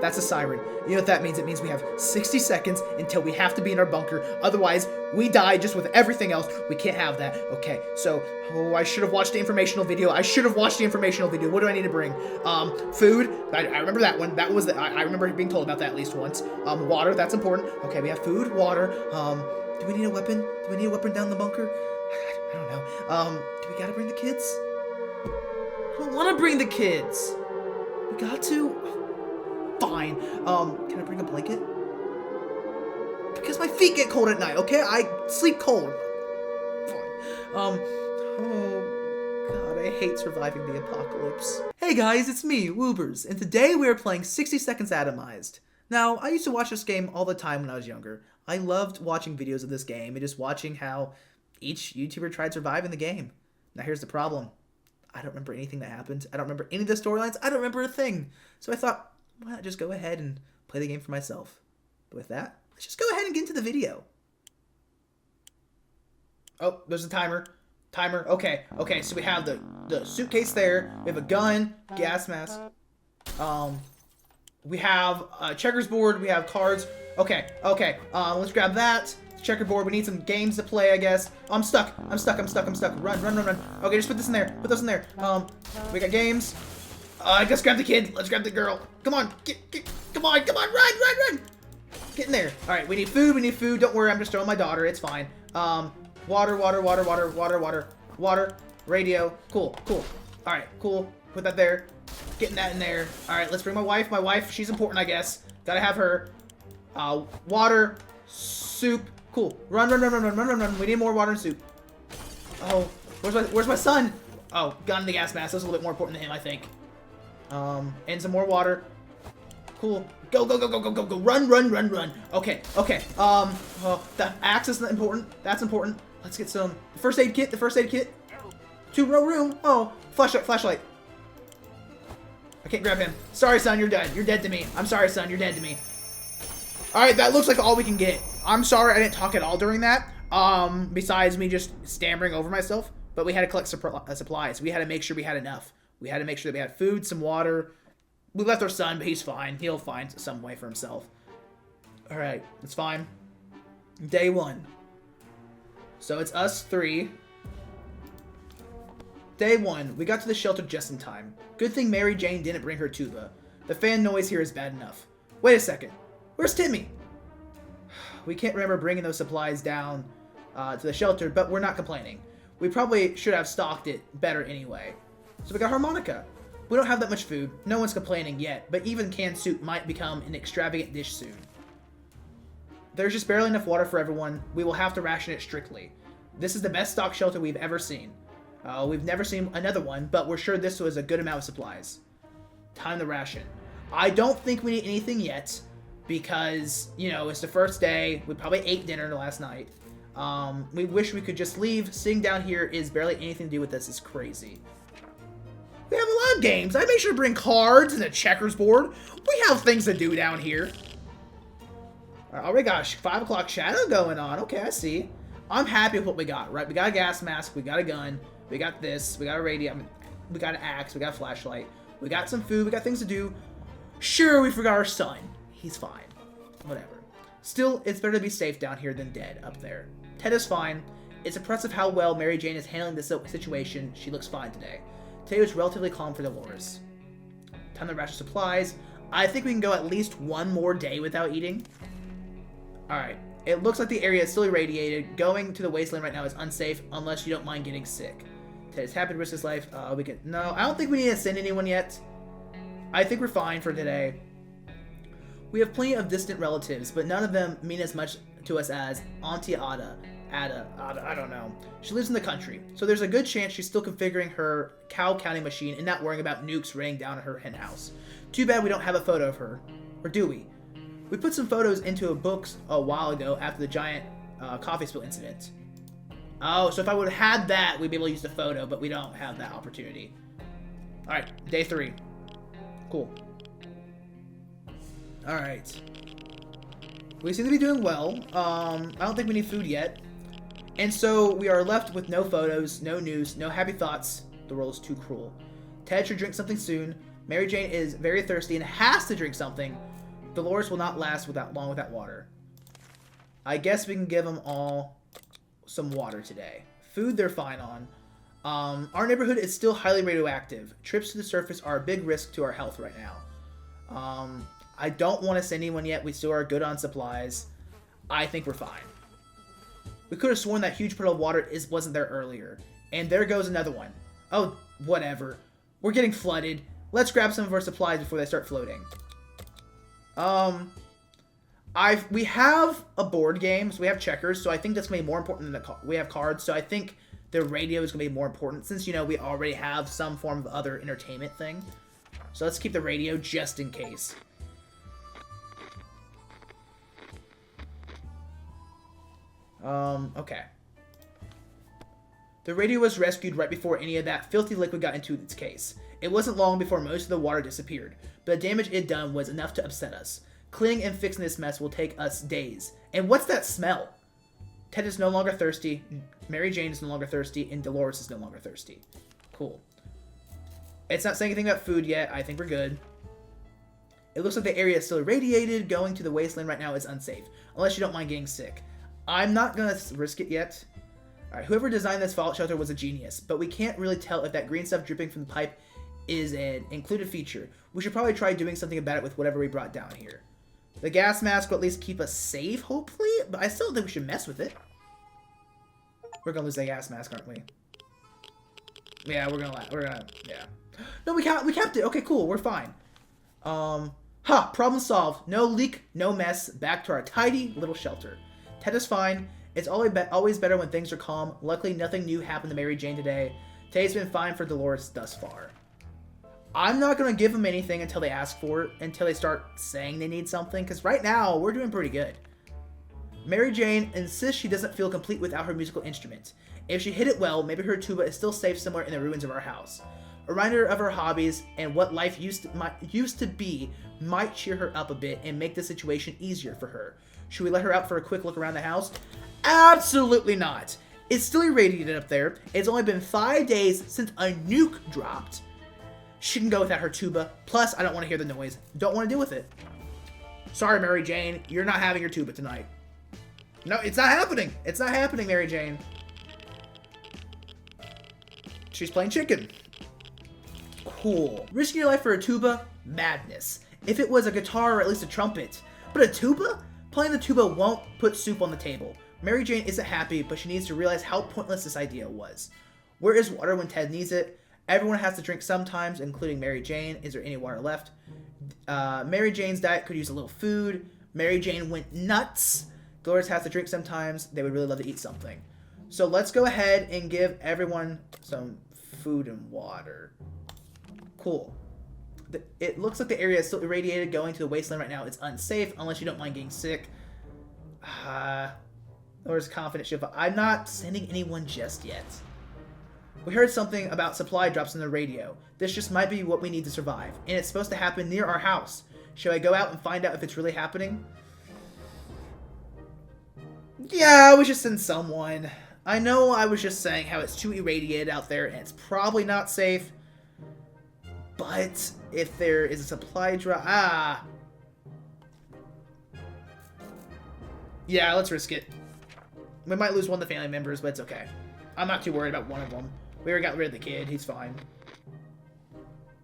That's a siren. You know what that means? It means we have 60 seconds until we have to be in our bunker. Otherwise, we die just with everything else. We can't have that. Okay, so, I should have watched the informational video. What do I need to bring? Food. I remember that one. I remember being told about that at least once. Water, that's important. Okay, we have food, water. Do we need a weapon? Do we need a weapon down the bunker? I don't know. Do we gotta bring the kids? I don't want to bring the kids. We got to? Fine. Can I bring a blanket? Because my feet get cold at night, okay? I sleep cold. Fine. Oh, God, I hate surviving the apocalypse. Hey guys, it's me, Woobers, and today we are playing 60 Seconds Atomized. Now, I used to watch this game all the time when I was younger. I loved watching videos of this game and just watching how each YouTuber tried surviving the game. Now here's the problem. I don't remember anything that happened. I don't remember any of the storylines. I don't remember a thing. So I thought, why not just go ahead and play the game for myself? But with that, let's just go ahead and get into the video. Oh, there's a timer. Okay, so we have the suitcase there. We have a gun, gas mask. We have a checkers board. We have cards. Okay. Let's grab that. Checkerboard. We need some games to play, I guess. I'm stuck. Run. Okay, just put this in there. Put those in there. We got games. I guess grab the kid. Let's grab the girl. Come on. Come on. Run. Get in there. All right, we need food. Don't worry, I'm just throwing my daughter. It's fine. Water. Radio. Cool. All right, cool. Put that there. Getting that in there. All right, let's bring my wife. My wife, she's important, I guess. Gotta have her. Water. Soup. Cool. Run. We need more water and soup. Oh, where's my son? Oh, gun in the gas mask. That's a little bit more important than him, I think. And some more water. Cool. Go. Run. Okay. The axe is important. That's important. Let's get some. The first aid kit. 2-row room. Oh, flashlight. I can't grab him. Sorry, son, you're dead. You're dead to me. I'm sorry, son, you're dead to me. Alright, that looks like all we can get. I'm sorry I didn't talk at all during that. Besides me just stammering over myself. But we had to collect supplies. We had to make sure we had enough. We had to make sure that we had food, some water. We left our son, but he's fine. He'll find some way for himself. Alright, it's fine. Day 1. So it's us 3. Day 1. We got to the shelter just in time. Good thing Mary Jane didn't bring her tuba. The fan noise here is bad enough. Wait a second. Where's Timmy? We can't remember bringing those supplies down to the shelter, but we're not complaining. We probably should have stocked it better anyway. So we got harmonica. We don't have that much food. No one's complaining yet, but even canned soup might become an extravagant dish soon. There's just barely enough water for everyone. We will have to ration it strictly. This is the best stock shelter we've ever seen. We've never seen another one, but we're sure this was a good amount of supplies. Time to ration. I don't think we need anything yet, because, you know, it's the first day. We probably ate dinner last night. We wish we could just leave. Sitting down here is barely anything to do with this. It's crazy. We have a lot of games. I made sure to bring cards and a checkers board. We have things to do down here. Already got a 5 o'clock shadow going on. Okay, I see. I'm happy with what we got, right? We got a gas mask. We got a gun. We got this. We got a radio. I mean, we got an axe. We got a flashlight. We got some food. We got things to do. Sure, we forgot our son. He's fine. Whatever. Still, it's better to be safe down here than dead up there. Ted is fine. It's impressive how well Mary Jane is handling this situation. She looks fine today. Today was relatively calm for Dolores. Time to ration supplies. I think we can go at least one more day without eating. Alright. It looks like the area is still irradiated. Going to the wasteland right now is unsafe unless you don't mind getting sick. Ted is happy to risk his life. No, I don't think we need to send anyone yet. I think we're fine for today. We have plenty of distant relatives, but none of them mean as much to us as Auntie Ada. I don't know. She lives in the country, so there's a good chance she's still configuring her cow counting machine and not worrying about nukes raining down at her hen house. Too bad we don't have a photo of her. Or do we? We put some photos into a book a while ago after the giant coffee spill incident. Oh, so if I would have had that, we'd be able to use the photo, but we don't have that opportunity. Alright, day 3. Cool. Alright. We seem to be doing well. I don't think we need food yet. And so we are left with no photos, no news, no happy thoughts. The world is too cruel. Ted should drink something soon. Mary Jane is very thirsty and has to drink something. Dolores will not last long without water. I guess we can give them all some water today. Food they're fine on. Our neighborhood is still highly radioactive. Trips to the surface are a big risk to our health right now. I don't want to send anyone yet. We still are good on supplies. I think we're fine. We could have sworn that huge puddle of water wasn't there earlier. And there goes another one. Oh, whatever. We're getting flooded. Let's grab some of our supplies before they start floating. We have a board game, so we have checkers, so I think that's going to be more important than we have cards, so I think the radio is going to be more important since, you know, we already have some form of other entertainment thing. So let's keep the radio just in case. Okay. The radio was rescued right before any of that filthy liquid got into its case. It wasn't long before most of the water disappeared, but the damage it done was enough to upset us. Cleaning and fixing this mess will take us days. And what's that smell? Ted is no longer thirsty, Mary Jane is no longer thirsty, and Dolores is no longer thirsty. Cool. It's not saying anything about food yet. I think we're good. It looks like the area is still irradiated. Going to the wasteland right now is unsafe, unless you don't mind getting sick. I'm not going to risk it yet. Alright, whoever designed this fallout shelter was a genius, but we can't really tell if that green stuff dripping from the pipe is an included feature. We should probably try doing something about it with whatever we brought down here. The gas mask will at least keep us safe, hopefully, but I still think we should mess with it. We're gonna lose that gas mask, aren't we? Yeah, yeah. No, we kept it. Okay, cool, we're fine. Problem solved. No leak, no mess. Back to our tidy little shelter. Ted is fine. It's always better when things are calm. Luckily, nothing new happened to Mary Jane today. Today's been fine for Dolores thus far. I'm not going to give them anything until they ask for it, until they start saying they need something, because right now, we're doing pretty good. Mary Jane insists she doesn't feel complete without her musical instrument. If she hit it well, maybe her tuba is still safe somewhere in the ruins of our house. A reminder of her hobbies and what life used to be might cheer her up a bit and make the situation easier for her. Should we let her out for a quick look around the house? Absolutely not. It's still irradiated up there. It's only been 5 days since a nuke dropped. She can go without her tuba. Plus, I don't want to hear the noise. Don't want to deal with it. Sorry, Mary Jane. You're not having your tuba tonight. No, it's not happening. It's not happening, Mary Jane. She's playing chicken. Cool. Risking your life for a tuba? Madness. If it was a guitar or at least a trumpet. But a tuba? Playing the tuba won't put soup on the table. Mary Jane isn't happy, but she needs to realize how pointless this idea was. Where is water when Ted needs it? Everyone has to drink sometimes, including Mary Jane. Is there any water left? Mary Jane's diet could use a little food. Mary Jane went nuts. Dolores has to drink sometimes. They would really love to eat something. So let's go ahead and give everyone some food and water. Cool. It looks like the area is still irradiated. Going to the wasteland right now is unsafe unless you don't mind getting sick. Dolores confident ship. I'm not sending anyone just yet. We heard something about supply drops on the radio. This just might be what we need to survive. And it's supposed to happen near our house. Should I go out and find out if it's really happening? Yeah, we should send someone. I know I was just saying how it's too irradiated out there and it's probably not safe. But if there is a supply drop... Yeah, let's risk it. We might lose one of the family members, but it's okay. I'm not too worried about one of them. We already got rid of the kid. He's fine.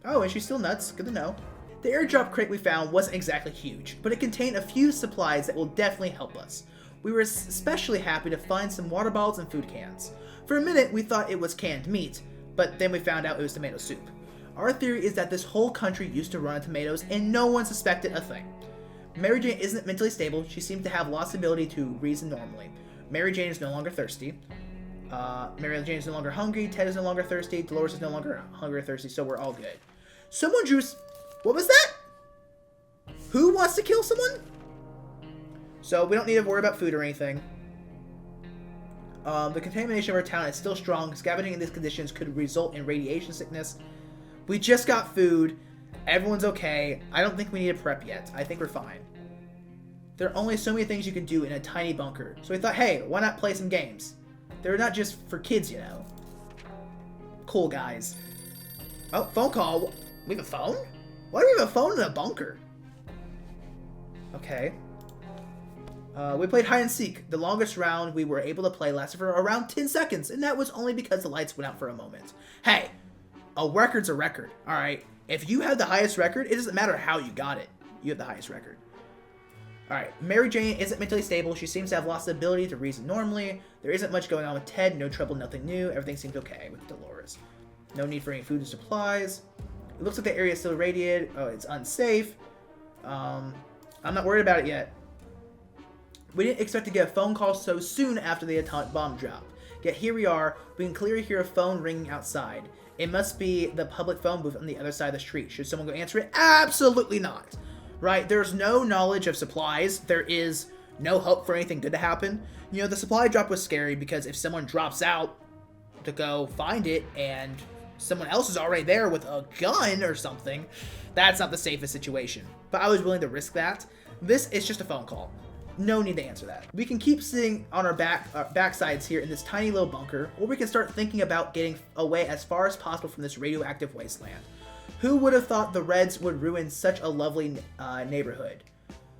Oh, and she's still nuts. Good to know. The airdrop crate we found wasn't exactly huge, but it contained a few supplies that will definitely help us. We were especially happy to find some water bottles and food cans. For a minute, we thought it was canned meat, but then we found out it was tomato soup. Our theory is that this whole country used to run on tomatoes and no one suspected a thing. Mary Jane isn't mentally stable. She seems to have lost the ability to reason normally. Mary Jane is no longer thirsty. Mary Jane is no longer hungry. Ted is no longer thirsty. Dolores is no longer hungry or thirsty, so we're all good. Someone drew... What was that? Who wants to kill someone? So we don't need to worry about food or anything. The contamination of our town is still strong. Scavenging in these conditions could result in radiation sickness. We just got food. Everyone's okay. I don't think we need a prep yet. I think we're fine. There are only so many things you can do in a tiny bunker. So we thought, hey, why not play some games? They're not just for kids, you know. Cool, guys. Oh, phone call. We have a phone? Why do we have a phone in a bunker? Okay. We played hide and seek. The longest round we were able to play lasted for around 10 seconds, and that was only because the lights went out for a moment. Hey, a record's a record, alright? If you have the highest record, it doesn't matter how you got it. You have the highest record. Alright, Mary Jane isn't mentally stable. She seems to have lost the ability to reason normally. There isn't much going on with Ted. No trouble, nothing new. Everything seems okay with Dolores. No need for any food and supplies. It looks like the area is still irradiated. Oh, it's unsafe. I'm not worried about it yet. We didn't expect to get a phone call so soon after the atomic bomb dropped. Yet here we are. We can clearly hear a phone ringing outside. It must be the public phone booth on the other side of the street. Should someone go answer it? Absolutely not. Right? There's no knowledge of supplies. There is no hope for anything good to happen. You know, the supply drop was scary because if someone drops out to go find it and someone else is already there with a gun or something, that's not the safest situation. But I was willing to risk that. This is just a phone call. No need to answer that. We can keep sitting on our backsides here in this tiny little bunker, or we can start thinking about getting away as far as possible from this radioactive wasteland. Who would have thought the Reds would ruin such a lovely neighborhood?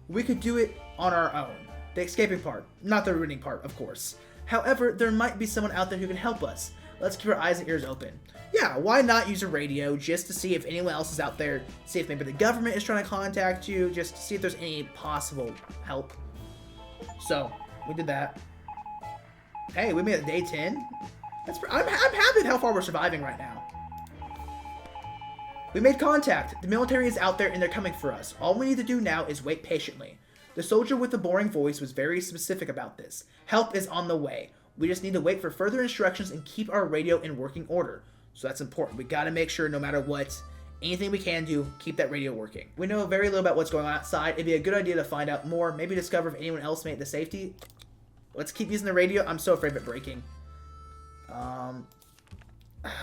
We could do it on our own. The escaping part, not the ruining part, of course. However, there might be someone out there who can help us. Let's keep our eyes and ears open. Yeah, why not use a radio just to see if anyone else is out there, see if maybe the government is trying to contact you, just to see if there's any possible help. So, we did that. Hey, we made it day 10. I'm happy with how far we're surviving right now. We made contact. The military is out there and they're coming for us. All we need to do now is wait patiently. The soldier with the boring voice was very specific about this. Help is on the way. We just need to wait for further instructions and keep our radio in working order. So that's important. We gotta make sure no matter what, anything we can do, keep that radio working. We know very little about what's going on outside. It'd be a good idea to find out more, maybe discover if anyone else made it to safety. Let's keep using the radio. I'm so afraid of it breaking.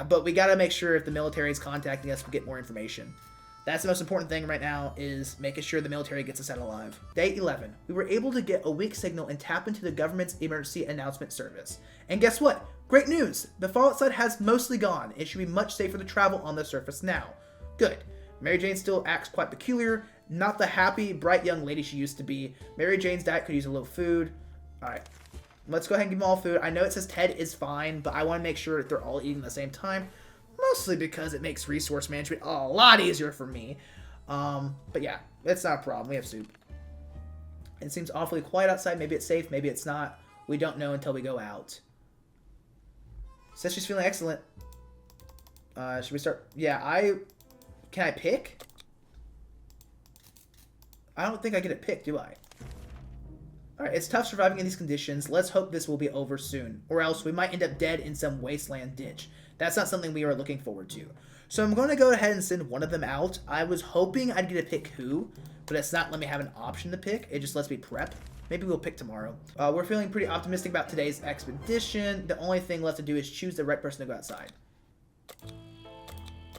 But we gotta make sure if the military is contacting us, we get more information. That's the most important thing right now, is making sure the military gets us out alive. Day 11. We were able to get a weak signal and tap into the government's emergency announcement service. And guess what? Great news! The fallout side has mostly gone. It should be much safer to travel on the surface now. Good. Mary Jane still acts quite peculiar. Not the happy, bright young lady she used to be. Mary Jane's diet could use a little food. Alright. Let's go ahead and give them all food. I know it says Ted is fine, but I want to make sure that they're all eating at the same time. Mostly because it makes resource management a lot easier for me. But yeah, it's not a problem. We have soup. It seems awfully quiet outside. Maybe it's safe. Maybe it's not. We don't know until we go out. Says she's feeling excellent. Should we start? Yeah, Can I pick? I don't think I get a pick, do I? Alright, it's tough surviving in these conditions. Let's hope this will be over soon. Or else we might end up dead in some wasteland ditch. That's not something we are looking forward to. So I'm going to go ahead and send one of them out. I was hoping I'd get to pick who, but it's not letting me have an option to pick. It just lets me prep. Maybe we'll pick tomorrow. We're feeling pretty optimistic about today's expedition. The only thing left to do is choose the right person to go outside.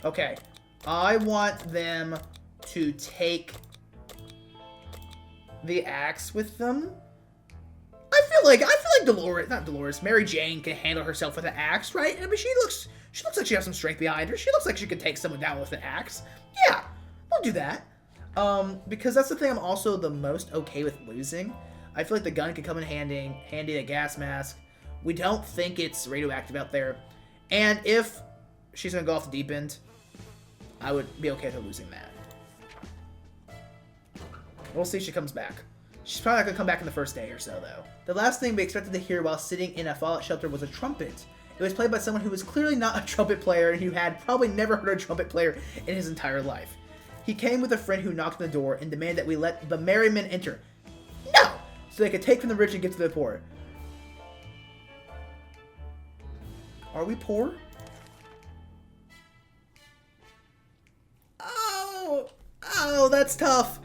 Okay. I want them to take the axe with them. I feel like Mary Jane can handle herself with an axe, right? I mean, she looks like she has some strength behind her. She looks like she could take someone down with an axe. Yeah, we'll do that. Because that's the thing I'm also the most okay with losing. I feel like the gun could come in handy, a gas mask. We don't think it's radioactive out there. And if she's gonna go off the deep end, I would be okay with her losing that. We'll see if she comes back. She's probably not going to come back in the first day or so, though. The last thing we expected to hear while sitting in a fallout shelter was a trumpet. It was played by someone who was clearly not a trumpet player and who had probably never heard a trumpet player in his entire life. He came with a friend who knocked on the door and demanded that we let the merry men enter. No! So they could take from the rich and give to the poor. Are we poor? Oh, that's tough.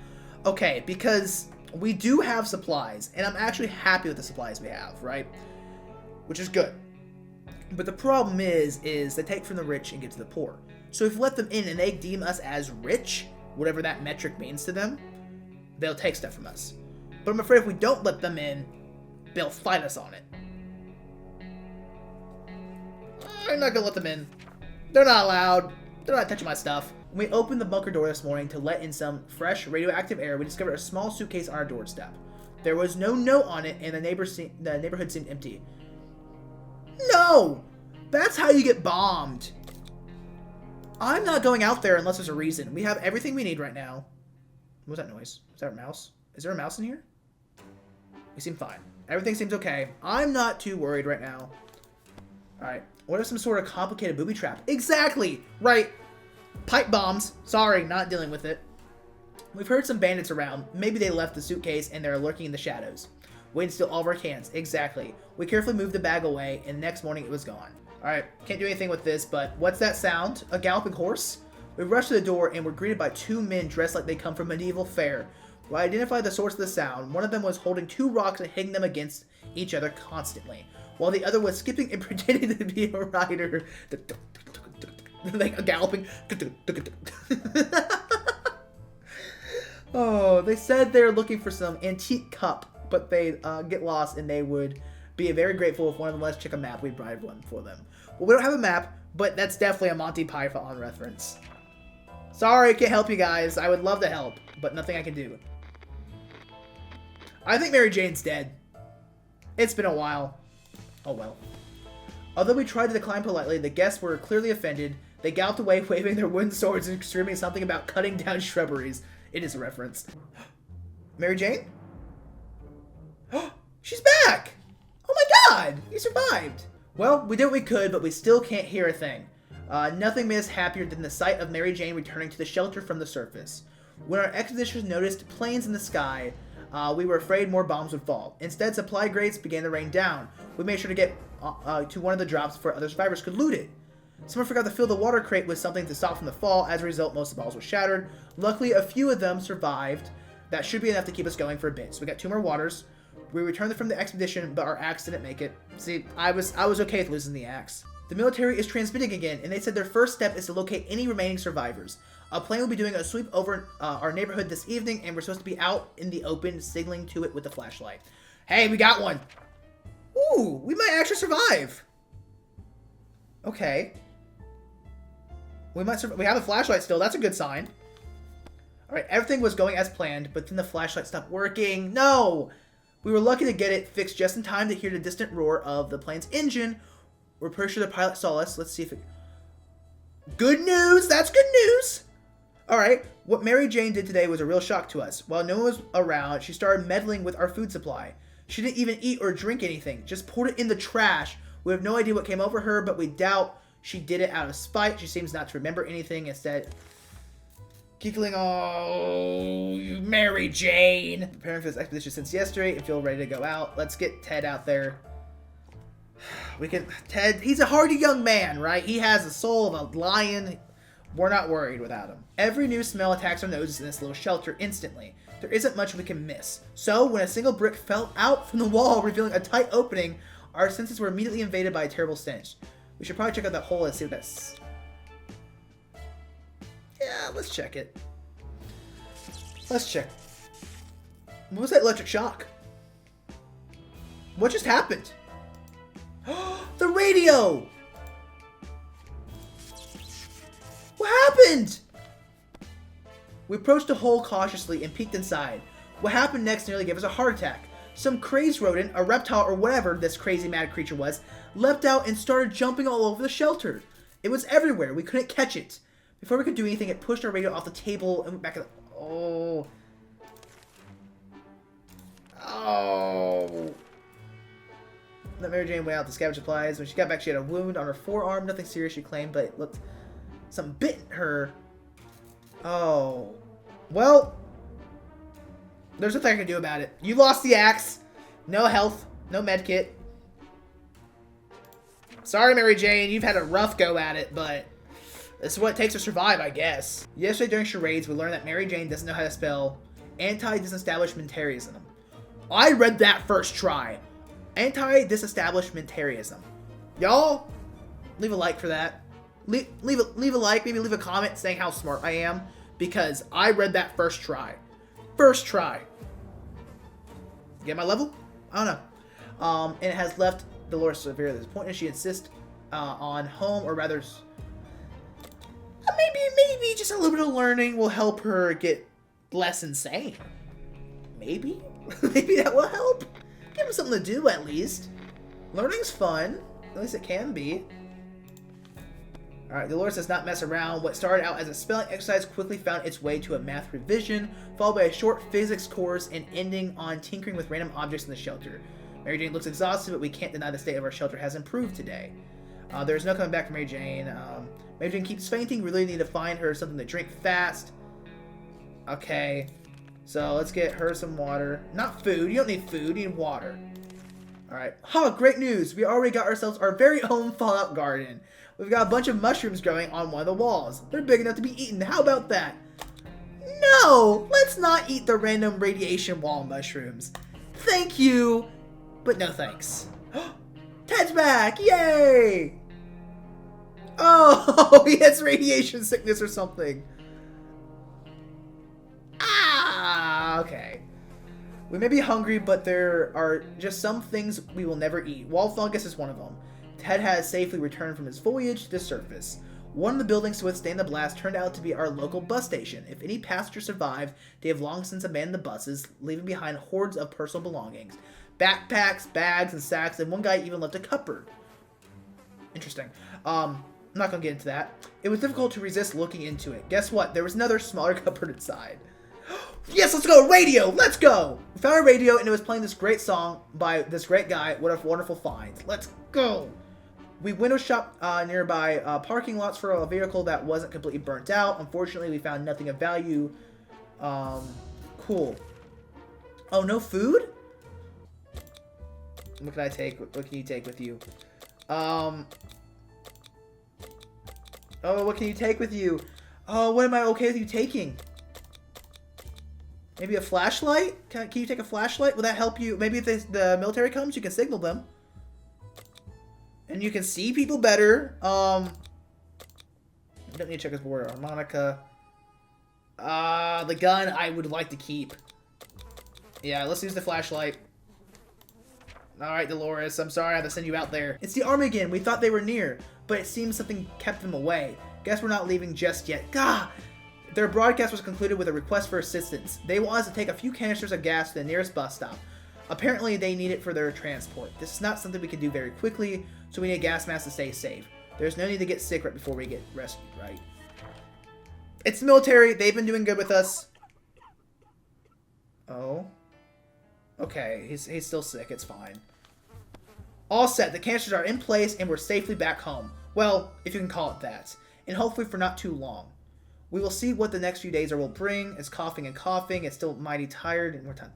Okay, because we do have supplies, and I'm actually happy with the supplies we have, right? Which is good. But the problem is they take from the rich and give to the poor. So if we let them in and they deem us as rich, whatever that metric means to them, they'll take stuff from us. But I'm afraid if we don't let them in, they'll fight us on it. I'm not gonna let them in. They're not allowed. They're not touching my stuff. When we opened the bunker door this morning to let in some fresh radioactive air, we discovered a small suitcase on our doorstep. There was no note on it, and the neighborhood seemed empty. No! That's how you get bombed. I'm not going out there unless there's a reason. We have everything we need right now. What was that noise? Was that a mouse? Is there a mouse in here? We seem fine. Everything seems okay. I'm not too worried right now. Alright. What if some sort of complicated booby trap? Exactly! Right. Pipe bombs. Sorry, not dealing with it. We've heard some bandits around. Maybe they left the suitcase and they're lurking in the shadows. Waiting to steal all of our cans. Exactly. We carefully moved the bag away, and the next morning it was gone. Alright, can't do anything with this, but what's that sound? A galloping horse? We rushed to the door and were greeted by two men dressed like they come from medieval fair. While I identified the source of the sound, one of them was holding two rocks and hitting them against each other constantly, while the other was skipping and pretending to be a rider. Like a galloping. Oh, they said they're looking for some antique cup, but they'd get lost and they would be very grateful if one of them lets check a map. We'd provide one for them. Well, we don't have a map, but that's definitely a Monty Python reference. Sorry, I can't help you guys. I would love to help, but nothing I can do. I think Mary Jane's dead. It's been a while. Oh well. Although we tried to decline politely, the guests were clearly offended. They galloped away, waving their wooden swords and screaming something about cutting down shrubberies. It is a reference. Mary Jane? She's back! Oh my god! You survived! Well, we did what we could, but we still can't hear a thing. Nothing made us happier than the sight of Mary Jane returning to the shelter from the surface. When our expeditioners noticed planes in the sky, we were afraid more bombs would fall. Instead, supply crates began to rain down. We made sure to get to one of the drops before other survivors could loot it. Someone forgot to fill the water crate with something to stop from the fall. As a result, most of the balls were shattered. Luckily, a few of them survived. That should be enough to keep us going for a bit. So we got 2 more waters. We returned from the expedition, but our axe didn't make it. See, I was okay with losing the axe. The military is transmitting again, and they said their first step is to locate any remaining survivors. A plane will be doing a sweep over our neighborhood this evening, and we're supposed to be out in the open, signaling to it with a flashlight. Hey, we got one! Ooh, we might actually survive! Okay. We have a flashlight still, that's a good sign. Alright, everything was going as planned, but then the flashlight stopped working. No! We were lucky to get it fixed just in time to hear the distant roar of the plane's engine. We're pretty sure the pilot saw us. Let's see if it... Good news! That's good news! Alright, what Mary Jane did today was a real shock to us. While no one was around, she started meddling with our food supply. She didn't even eat or drink anything, just poured it in the trash. We have no idea what came over her, but we doubt she did it out of spite. She seems not to remember anything. Instead, giggling, oh, Mary Jane. Preparing for this expedition since yesterday and feel ready to go out. Let's get Ted out there. Ted, he's a hardy young man, right? He has the soul of a lion. We're not worried without him. Every new smell attacks our noses in this little shelter instantly. There isn't much we can miss. So, when a single brick fell out from the wall, revealing a tight opening, our senses were immediately invaded by a terrible stench. We should probably check out that hole and see what that's... Yeah, let's check it. Let's check. What was that electric shock? What just happened? The radio! What happened? We approached the hole cautiously and peeked inside. What happened next nearly gave us a heart attack. Some crazed rodent, a reptile or whatever this crazy mad creature was, leapt out and started jumping all over the shelter. It was everywhere. We couldn't catch it. Before we could do anything, it pushed our radio off the table and went back at the... Oh. Oh. Let Mary Jane went out to scavenge supplies. When she got back, she had a wound on her forearm. Nothing serious, she claimed, but it looked... Something bit her. Oh. Well... There's nothing I can do about it. You lost the axe. No health. No med kit. Sorry, Mary Jane. You've had a rough go at it, but... This is what it takes to survive, I guess. Yesterday during charades, we learned that Mary Jane doesn't know how to spell anti-disestablishmentarianism. I read that first try. Anti-disestablishmentarianism. Y'all, leave a like for that. Leave a like, maybe leave a comment saying how smart I am, because I read that first try. First try. Get my level? I don't know. And it has left Dolores severely disappointed. She insists on home, or rather... Maybe just a little bit of learning will help her get less insane. Maybe? Maybe that will help. Give him something to do, at least. Learning's fun. At least it can be. Alright, Dolores does not mess around. What started out as a spelling exercise quickly found its way to a math revision, followed by a short physics course, and ending on tinkering with random objects in the shelter. Mary Jane looks exhausted, but we can't deny the state of our shelter has improved today. There's no coming back from Mary Jane. Mary Jane keeps fainting. We really need to find her something to drink fast. Okay. So let's get her some water. Not food. You don't need food. You need water. Alright. Ha! Great news! We already got ourselves our very own Fallout garden. We've got a bunch of mushrooms growing on one of the walls. They're big enough to be eaten. How about that? No! Let's not eat the random radiation wall mushrooms. Thank you, but no thanks. Ted's back! Yay! Oh, he has radiation sickness or something. Ah, okay. We may be hungry, but there are just some things we will never eat. Wall fungus is one of them. Ted has safely returned from his voyage to the surface. One of the buildings to withstand the blast turned out to be our local bus station. If any passengers survived, they have long since abandoned the buses, leaving behind hordes of personal belongings. Backpacks, bags, and sacks, and one guy even left a cupboard. Interesting. I'm not going to get into that. It was difficult to resist looking into it. Guess what? There was another smaller cupboard inside. Yes, let's go! Radio! Let's go! We found a radio, and it was playing this great song by this great guy. What a wonderful find. Let's go! We window shopped nearby parking lots for a vehicle that wasn't completely burnt out. Unfortunately, we found nothing of value. Cool. Oh, no food? What can I take? What can you take with you? Oh, what can you take with you? Oh, what am I okay with you taking? Maybe a flashlight? Can you take a flashlight? Will that help you? Maybe if the military comes, you can signal them. And you can see people better. Don't need to check his border. Harmonica. The gun I would like to keep. Yeah, let's use the flashlight. Alright, Dolores, I'm sorry I have to send you out there. It's the army again. We thought they were near, but it seems something kept them away. Guess we're not leaving just yet. Gah! Their broadcast was concluded with a request for assistance. They want us to take a few canisters of gas to the nearest bus stop. Apparently, they need it for their transport. This is not something we can do very quickly, so we need a gas mask to stay safe. There's no need to get sick right before we get rescued, right? It's the military. They've been doing good with us. Oh. Okay, he's still sick. It's fine. All set. The canisters are in place, and we're safely back home. Well, if you can call it that. And hopefully for not too long. We will see what the next few days will bring. It's coughing and coughing. It's still mighty tired, and we're tired.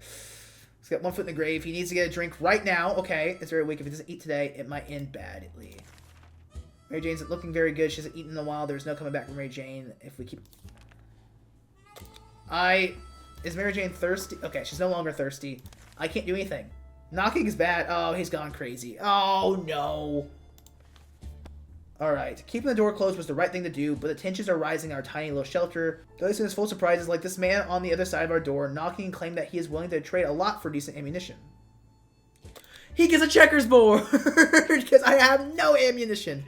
He's got one foot in the grave. He needs to get a drink right now. Okay, it's very weak. If he doesn't eat today, it might end badly. Mary Jane's looking very good. She hasn't eaten in a while. There's no coming back from Mary Jane if we keep... Is Mary Jane thirsty? Okay, she's no longer thirsty. I can't do anything. Knocking is bad. Oh, he's gone crazy. Oh, no. Alright, keeping the door closed was the right thing to do, but the tensions are rising in our tiny little shelter. Gleason is full of surprises, like this man on the other side of our door, knocking and claiming that he is willing to trade a lot for decent ammunition. He gets a checkers board! Because I have no ammunition!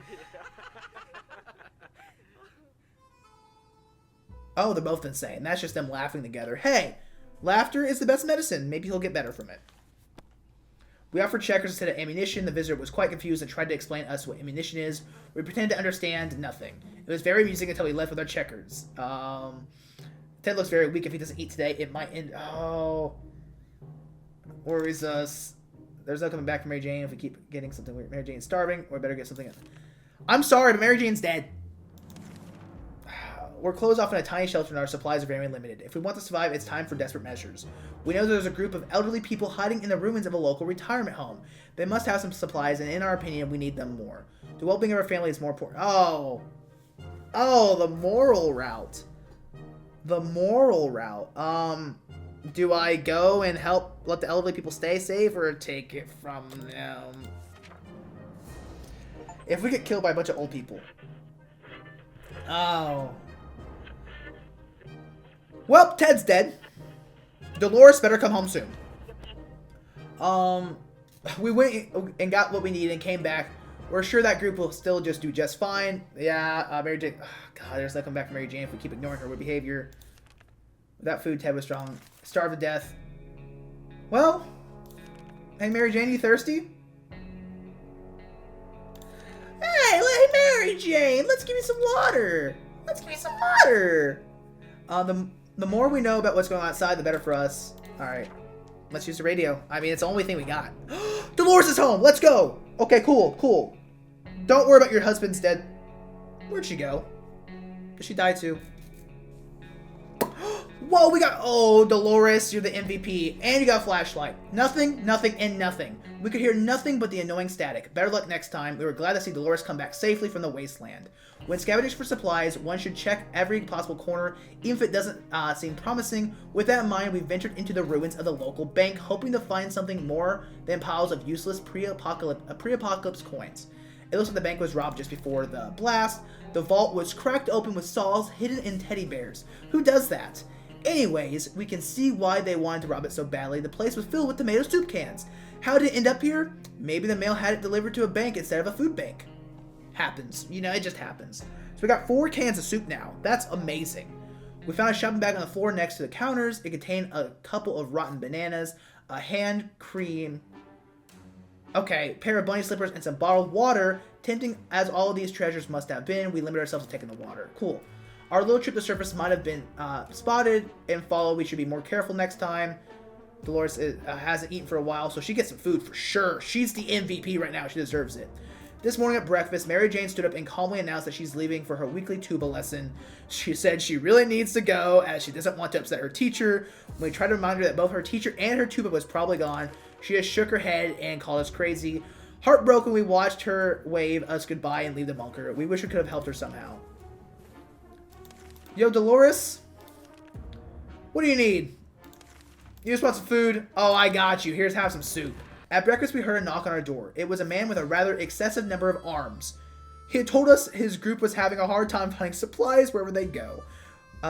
Oh, they're both insane. That's just them laughing together. Hey! Laughter is the best medicine. Maybe he'll get better from it. We offered checkers instead of ammunition. The visitor was quite confused and tried to explain to us what ammunition is. We pretended to understand nothing. It was very amusing until we left with our checkers. Ted looks very weak. If he doesn't eat today, it might end... Oh. Worries us. There's no coming back from Mary Jane if we keep getting something weird. Mary Jane's starving. Or better get something else. I'm sorry, but Mary Jane's dead. We're closed off in a tiny shelter and our supplies are very limited. If we want to survive, it's time for desperate measures. We know there's a group of elderly people hiding in the ruins of a local retirement home. They must have some supplies, and in our opinion, we need them more. The well-being of our family is more important. Oh. Oh, the moral route. The moral route. Do I go and help let the elderly people stay safe or take it from them? If we get killed by a bunch of old people. Oh. Well, Ted's dead. Dolores better come home soon. We went and got what we needed and came back. We're sure that group will still just do just fine. Yeah, Mary Jane. Oh, God, there's nothing back from Mary Jane if we keep ignoring her weird behavior. Without food, Ted was strong. Starved to death. Well, hey, Mary Jane, you thirsty? Hey, Mary Jane, let's give you some water. Let's give you some water. The more we know about what's going on outside, the better for us. All right, let's use the radio. I mean, it's the only thing we got. Dolores is home. Let's go. Okay, cool. Don't worry about your husband's dead. Where'd she go? Did she die too? Whoa, we got... Oh, Dolores, you're the MVP. And you got a flashlight. Nothing, and nothing. We could hear nothing but the annoying static. Better luck next time. We were glad to see Dolores come back safely from the wasteland. When scavenging for supplies, one should check every possible corner, even if it doesn't seem promising. With that in mind, we ventured into the ruins of the local bank, hoping to find something more than piles of useless pre-apocalypse coins. It looks like the bank was robbed just before the blast. The vault was cracked open with saws hidden in teddy bears. Who does that? Anyways, we can see why they wanted to rob it so badly. The place was filled with tomato soup cans. How did it end up here? Maybe the mail had it delivered to a bank instead of a food bank. Happens. You know, it just happens. So we got 4 cans of soup now. That's amazing. We found a shopping bag on the floor next to the counters. It contained a couple of rotten bananas, a hand cream, okay, pair of bunny slippers, and some bottled water. Tempting as all of these treasures must have been, we limit ourselves to taking the water. Cool. Our little trip to the surface might have been spotted and followed. We should be more careful next time. Dolores hasn't eaten for a while, so she gets some food for sure. She's the MVP right now. She deserves it. This morning at breakfast, Mary Jane stood up and calmly announced that she's leaving for her weekly tuba lesson. She said she really needs to go as she doesn't want to upset her teacher. When we tried to remind her that both her teacher and her tuba was probably gone, she just shook her head and called us crazy. Heartbroken, we watched her wave us goodbye and leave the bunker. We wish we could have helped her somehow. Yo, Dolores? What do you need? You just want some food? Oh, I got you. Here's have some soup. At breakfast, we heard a knock on our door. It was a man with a rather excessive number of arms. He had told us his group was having a hard time finding supplies wherever they go.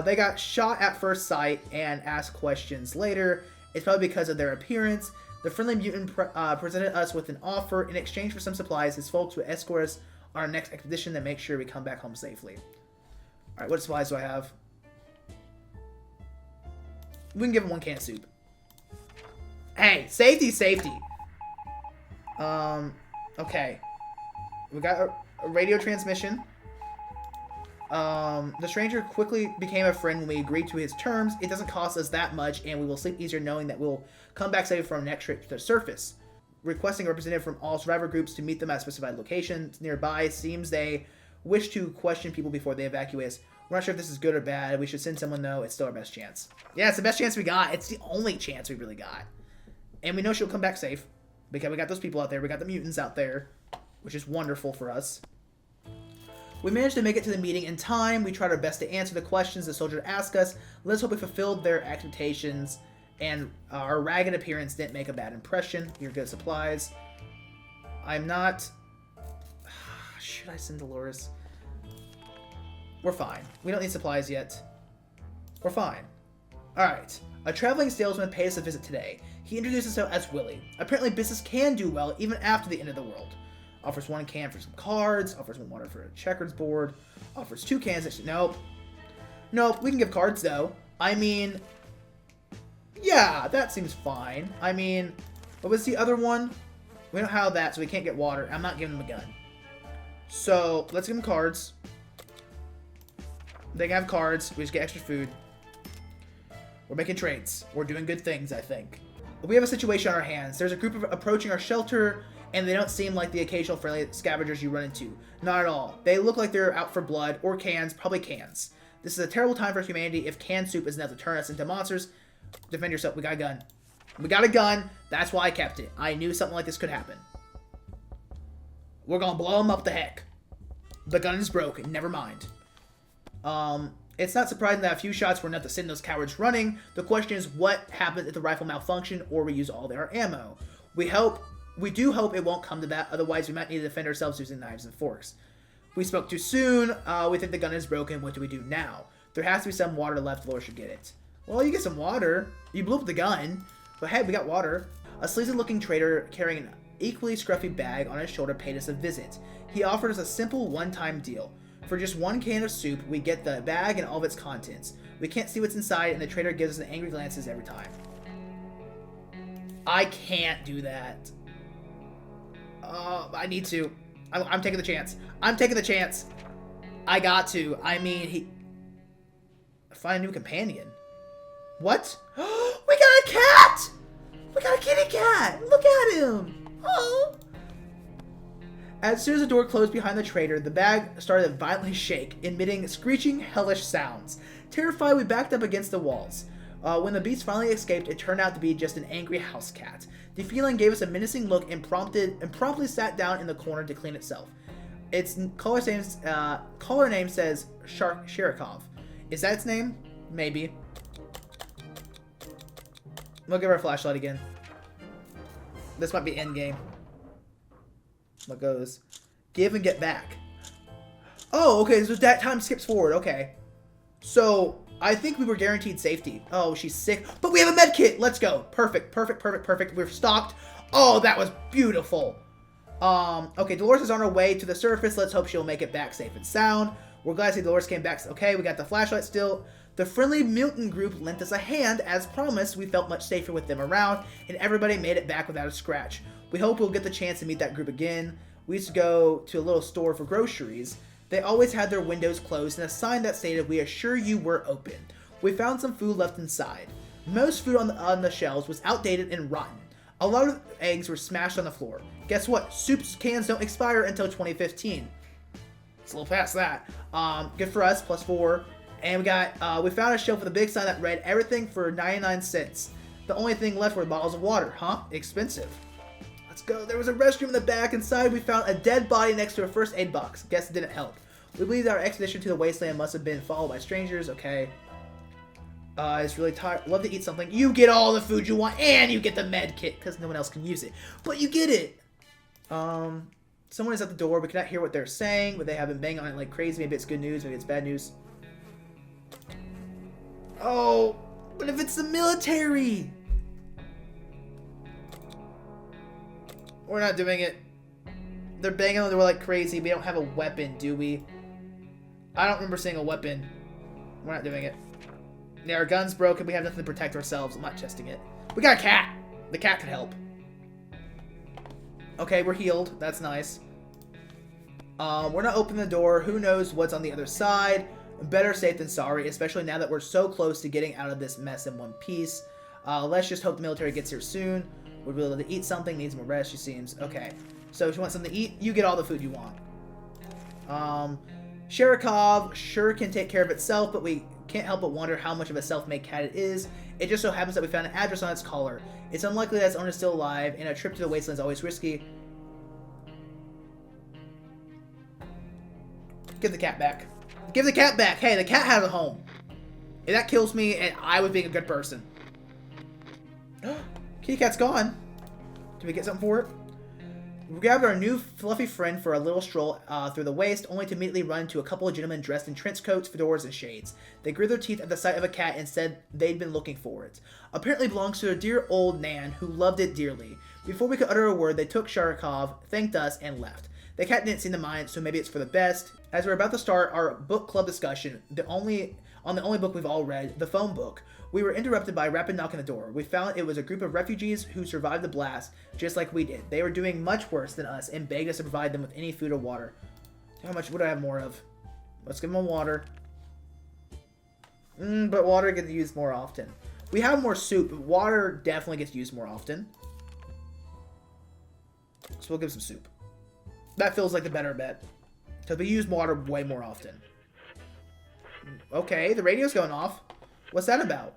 They got shot at first sight and asked questions later. It's probably because of their appearance. The friendly mutant presented us with an offer. In exchange for some supplies, his folks would escort us on our next expedition to make sure we come back home safely. Alright, what supplies do I have? We can give him 1 can of soup. Hey, safety. Okay. We got a radio transmission. The stranger quickly became a friend when we agreed to his terms. It doesn't cost us that much, and we will sleep easier knowing that we'll come back safe from our next trip to the surface. Requesting a representative from all survivor groups to meet them at specified locations nearby. Seems they wish to question people before they evacuate us. We're not sure if this is good or bad. We should send someone, though. It's still our best chance. Yeah, it's the best chance we got. It's the only chance we really got. And we know she'll come back safe. Because we got those people out there. We got the mutants out there. Which is wonderful for us. We managed to make it to the meeting in time. We tried our best to answer the questions the soldiers asked us. Let's hope we fulfilled their expectations. And our ragged appearance didn't make a bad impression. Here good supplies. I'm not... Should I send Dolores? We're fine. We don't need supplies yet. We're fine. Alright. A traveling salesman paid us a visit today. He introduced himself as Willie. Apparently business can do well even after the end of the world. Offers 1 can for some cards. Offers 1 water for a checkers board. Offers 2 cans. Nope. Nope. We can give cards though. I mean... Yeah, that seems fine. I mean... What was the other one? We don't have that, so we can't get water. I'm not giving him a gun. So, let's give him cards. They can have cards. We just get extra food. We're making trades. We're doing good things, I think. We have a situation on our hands. There's a group approaching our shelter, and they don't seem like the occasional friendly scavengers you run into. Not at all. They look like they're out for blood, or cans, probably cans. This is a terrible time for humanity if canned soup is enough to turn us into monsters. Defend yourself. We got a gun. We got a gun. That's why I kept it. I knew something like this could happen. We're gonna blow them up the heck. The gun is broken. Never mind. It's not surprising that a few shots were enough to send those cowards running. The question is what happens if the rifle malfunctions or we use all their ammo. We do hope it won't come to that, otherwise we might need to defend ourselves using knives and forks. We spoke too soon. We think the gun is broken. What do we do now? There has to be some water left. Laura should get it. Well, you get some water. You blew up the gun. But hey, we got water. A sleazy looking trader carrying equally scruffy bag on his shoulder paid us a visit. He offered us a simple one-time deal. For just 1 can of soup, we get the bag and all of its contents. We can't see what's inside, and the trader gives us angry glances every time. I can't do that. I need to. I'm taking the chance. I'm taking the chance. I got to. I mean, find a new companion. What? We got a cat! We got a kitty cat! Look at him! Oh! As soon as the door closed behind the trader, the bag started to violently shake, emitting screeching, hellish sounds. Terrified, we backed up against the walls. When the beast finally escaped, it turned out to be just an angry house cat. The feline gave us a menacing look and promptly sat down in the corner to clean itself. Its caller name says Shirikov. Is that its name? Maybe. We'll give her a flashlight again. This might be endgame. What goes? Give and get back. Oh, okay, so that time skips forward. Okay. So, I think we were guaranteed safety. Oh, she's sick. But we have a med kit! Let's go. Perfect, perfect, perfect, perfect. We're stocked. Oh, that was beautiful. Okay, Dolores is on her way to the surface. Let's hope she'll make it back safe and sound. We're glad to see Dolores came back. Okay, we got the flashlight still. The friendly mutant group lent us a hand. As promised, we felt much safer with them around, and everybody made it back without a scratch. We hope we'll get the chance to meet that group again. We used to go to a little store for groceries. They always had their windows closed and a sign that stated, "We assure you we're open." We found some food left inside. Most food on the shelves was outdated and rotten. A lot of eggs were smashed on the floor. Guess what? Soup cans don't expire until 2015. It's a little past that. Good for us, +4. And we found a shelf with a big sign that read, "Everything for 99 cents. The only thing left were bottles of water. Huh? Expensive. Let's go. There was a restroom in the back. Inside, we found a dead body next to a first aid box. Guess it didn't help. We believe that our expedition to the wasteland must have been followed by strangers. Okay. It's really tired. Love to eat something. You get all the food you want, and you get the med kit, because no one else can use it. But you get it. Someone is at the door. We cannot hear what they're saying, but they have been banging on it like crazy. Maybe it's good news. Maybe it's bad news. Oh, but if it's the military? We're not doing it. They're banging on the door like crazy. We don't have a weapon, do we? I don't remember seeing a weapon. We're not doing it. Yeah, our gun's broken. We have nothing to protect ourselves. I'm not testing it. We got a cat. The cat could help. Okay, we're healed. That's nice. We're not opening the door. Who knows what's on the other side? Better safe than sorry, especially now that we're so close to getting out of this mess in one piece. Let's just hope the military gets here soon. We'll be able to eat something. Needs more rest, she seems. Okay. So if you want something to eat, you get all the food you want. Shirikov sure can take care of itself, but we can't help but wonder how much of a self-made cat it is. It just so happens that we found an address on its collar. It's unlikely that its owner is still alive, and a trip to the wasteland is always risky. Give the cat back. Give the cat back. Hey, the cat has a home. If that kills me, and I was being a good person. Kitty cat's gone. Did we get something for it? We grabbed our new fluffy friend for a little stroll through the waste, only to immediately run into a couple of gentlemen dressed in trench coats, fedoras, and shades. They grit their teeth at the sight of a cat and said they'd been looking for it. Apparently belongs to a dear old Nan who loved it dearly. Before we could utter a word, they took Shirikov, thanked us, and left. The cat didn't seem to mind, so maybe it's for the best. As we're about to start our book club discussion, the only book we've all read, the phone book, we were interrupted by a rapid knock on the door. We found it was a group of refugees who survived the blast, just like we did. They were doing much worse than us and begged us to provide them with any food or water. How much would I have more of? Let's give them water. But water gets used more often. We have more soup, but water definitely gets used more often. So we'll give some soup. That feels like the better bet. Because we use water way more often. Okay, the radio's going off. What's that about?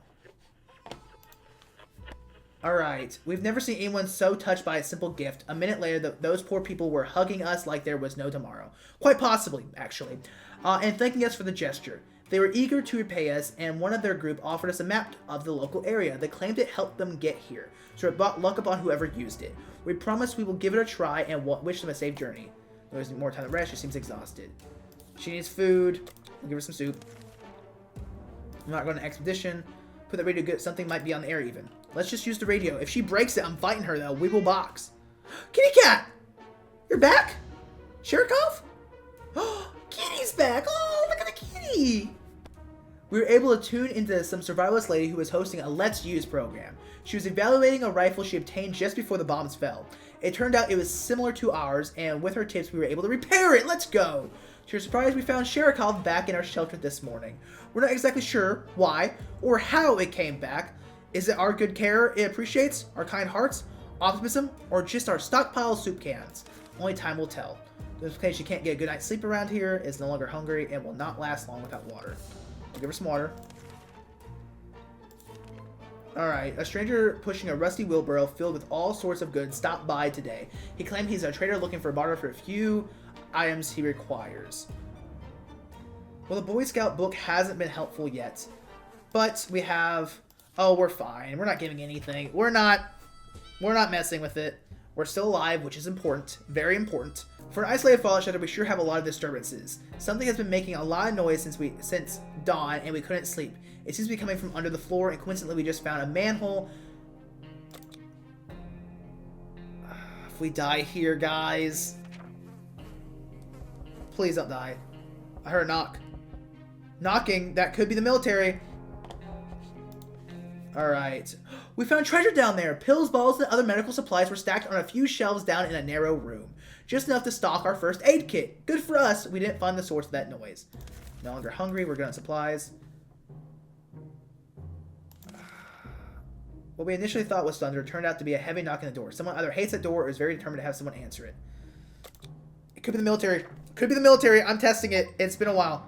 Alright, we've never seen anyone so touched by a simple gift. A minute later, those poor people were hugging us like there was no tomorrow. Quite possibly, actually. And thanking us for the gesture. They were eager to repay us, and one of their group offered us a map of the local area. They claimed it helped them get here, so it brought luck upon whoever used it. We promise we will give it a try and wish them a safe journey. There's more time to rest. She seems exhausted. She needs food. We'll give her some soup. I'm not going to expedition. Put the radio good. Something might be on the air even. Let's just use the radio. If she breaks it, I'm fighting her though. We will box. Kitty Cat! You're back? Shirikov? Oh, Kitty's back! Oh, look at the kitty! We were able to tune into some survivalist lady who was hosting a Let's Use program. She was evaluating a rifle she obtained just before the bombs fell. It turned out it was similar to ours, and with her tips we were able to repair it! Let's go! To your surprise, we found Shirikov back in our shelter this morning. We're not exactly sure why or how it came back. Is it our good care it appreciates, our kind hearts, optimism, or just our stockpile of soup cans? Only time will tell. Just in case she can't get a good night's sleep around here, is no longer hungry, and will not last long without water. I'll give her some water. Alright, a stranger pushing a rusty wheelbarrow filled with all sorts of goods stopped by today. He claimed he's a trader looking for barter for a few items he requires. Well, the Boy Scout book hasn't been helpful yet. But we have... Oh, we're fine. We're not giving anything. We're not messing with it. We're still alive, which is important. Very important. For an isolated fallout shelter, we sure have a lot of disturbances. Something has been making a lot of noise since dawn, and we couldn't sleep. It seems to be coming from under the floor, and coincidentally, we just found a manhole. If we die here, guys... Please don't die. I heard a knock. Knocking. That could be the military. Alright. We found treasure down there. Pills, balls, and other medical supplies were stacked on a few shelves down in a narrow room. Just enough to stock our first aid kit. Good for us. We didn't find the source of that noise. No longer hungry. We're good on supplies. What we initially thought was thunder turned out to be a heavy knock on the door. Someone either hates that door or is very determined to have someone answer it. It could be the military. Could be the military. I'm testing it. It's been a while.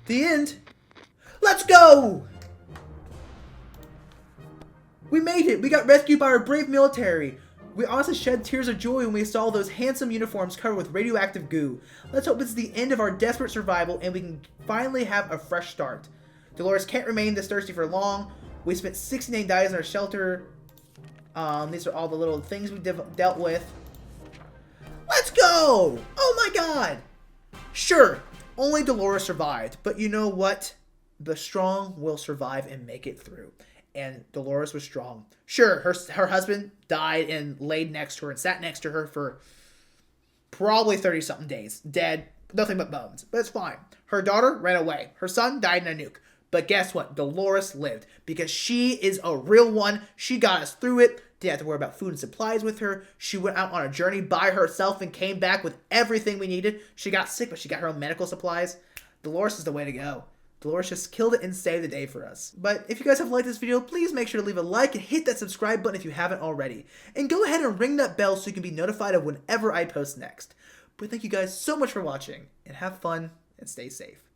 The end. Let's go! We made it! We got rescued by our brave military! We honestly shed tears of joy when we saw those handsome uniforms covered with radioactive goo. Let's hope it's the end of our desperate survival and we can finally have a fresh start. Dolores can't remain this thirsty for long. We spent 69 days in our shelter. These are all the little things we dealt with. Let's go! Oh my god! Sure, only Dolores survived, but you know what? The strong will survive and make it through. And Dolores was strong. Sure, her husband died and laid next to her and sat next to her for probably 30-something days. Dead, nothing but bones. But it's fine. Her daughter ran away. Her son died in a nuke. But guess what? Dolores lived. Because she is a real one. She got us through it. Didn't have to worry about food and supplies with her. She went out on a journey by herself and came back with everything we needed. She got sick, but she got her own medical supplies. Dolores is the way to go. Dolores just killed it and saved the day for us. But if you guys have liked this video, please make sure to leave a like and hit that subscribe button if you haven't already. And go ahead and ring that bell so you can be notified of whenever I post next. But thank you guys so much for watching, and have fun and stay safe.